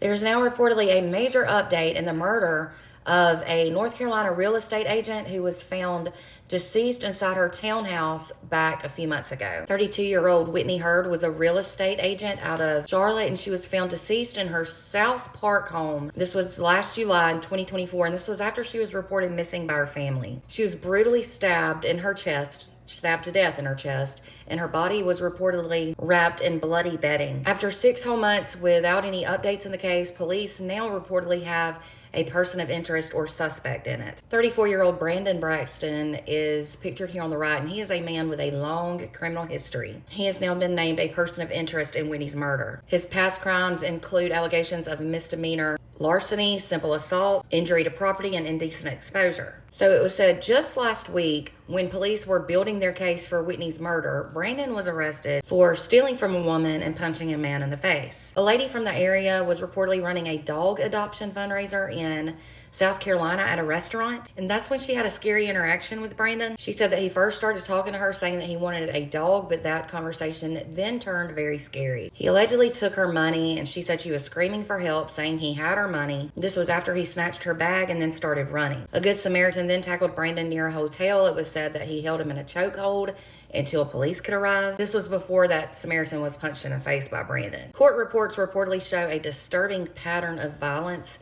There's now reportedly a major update in the murder of a North Carolina real estate agent who was found deceased inside her townhouse back a few months ago. 32-year-old Whitney Hurd was a real estate agent out of Charlotte, and she was found deceased in her South Park home. This was last July in 2024, and this was after she was reported missing by her family. She was brutally stabbed in her chest, stabbed to death in her chest, and her body was reportedly wrapped in bloody bedding. After 6 whole months without any updates in the case, police now reportedly have a person of interest or suspect in it. 34-year-old Brandon Braxton is pictured here on the right, and he is a man with a long criminal history. He has now been named a person of interest in Whitney's murder. His past crimes include allegations of misdemeanor larceny, simple assault, injury to property, and indecent exposure. So it was said just last week, when police were building their case for Whitney's murder, Brandon was arrested for stealing from a woman and punching a man in the face. A lady from the area was reportedly running a dog adoption fundraiser in South Carolina at a restaurant, and that's when she had a scary interaction with Brandon. She said that he first started talking to her saying that he wanted a dog, but that conversation then turned very scary. He allegedly took her money, and she said she was screaming for help, saying he had her money. This was after he snatched her bag and then started running. A Good Samaritan then tackled Brandon near a hotel. It was said that he held him in a chokehold until police could arrive. This was before that Samaritan was punched in the face by Brandon. Court reports reportedly show a disturbing pattern of violence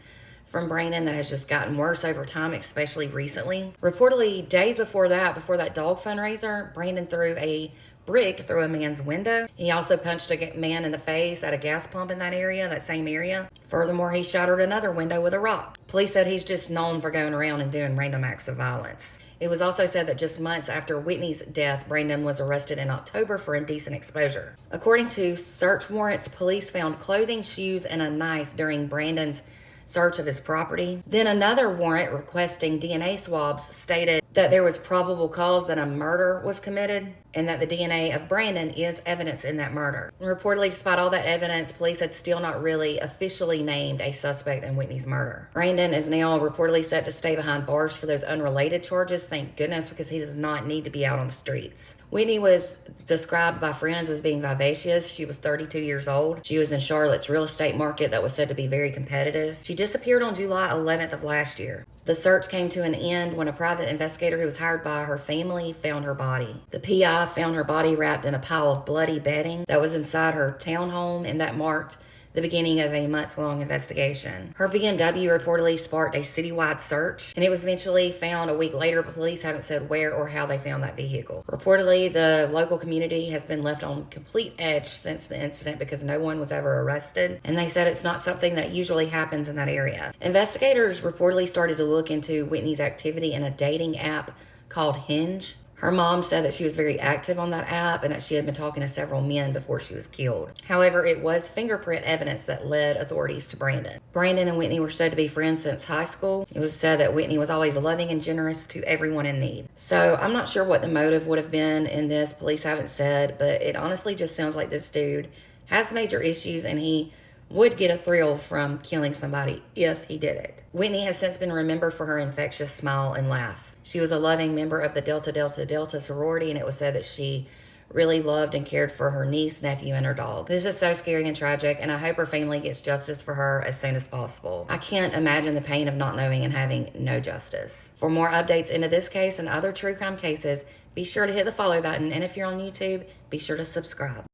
from Brandon that has just gotten worse over time, especially recently. Reportedly, days before that dog fundraiser, Brandon threw a brick through a man's window. He also punched a man in the face at a gas pump in that same area. Furthermore, he shattered another window with a rock. Police said he's just known for going around and doing random acts of violence. It was also said that just months after Whitney's death, Brandon was arrested in October for indecent exposure. According to search warrants, police found clothing, shoes, and a knife during Brandon's search of his property. Then another warrant requesting DNA swabs stated that there was probable cause that a murder was committed and that the DNA of Brandon is evidence in that murder. And reportedly, despite all that evidence, police had still not really officially named a suspect in Whitney's murder. Brandon is now reportedly set to stay behind bars for those unrelated charges, thank goodness, because he does not need to be out on the streets. Whitney was described by friends as being vivacious. She was 32 years old. She was in Charlotte's real estate market that was said to be very competitive. She disappeared on July 11th of last year. The search came to an end when a private investigator who was hired by her family found her body. The PI found her body wrapped in a pile of bloody bedding that was inside her townhome, and that marked the beginning of a months-long investigation. Her BMW reportedly sparked a citywide search, and it was eventually found a week later, but police haven't said where or how they found that vehicle. Reportedly, the local community has been left on complete edge since the incident because no one was ever arrested, and they said it's not something that usually happens in that area. Investigators reportedly started to look into Whitney's activity in a dating app called Hinge. Her mom said that she was very active on that app and that she had been talking to several men before she was killed. However, it was fingerprint evidence that led authorities to Brandon. Brandon and Whitney were said to be friends since high school. It was said that Whitney was always loving and generous to everyone in need. So I'm not sure what the motive would have been in this. Police haven't said, but it honestly just sounds like this dude has major issues and he would get a thrill from killing somebody if he did it. Whitney has since been remembered for her infectious smile and laugh. She was a loving member of the Delta Delta Delta sorority, and it was said that she really loved and cared for her niece, nephew, and her dog. This is so scary and tragic, and I hope her family gets justice for her as soon as possible. I can't imagine the pain of not knowing and having no justice. For more updates into this case and other true crime cases, be sure to hit the follow button, and if you're on YouTube, be sure to subscribe.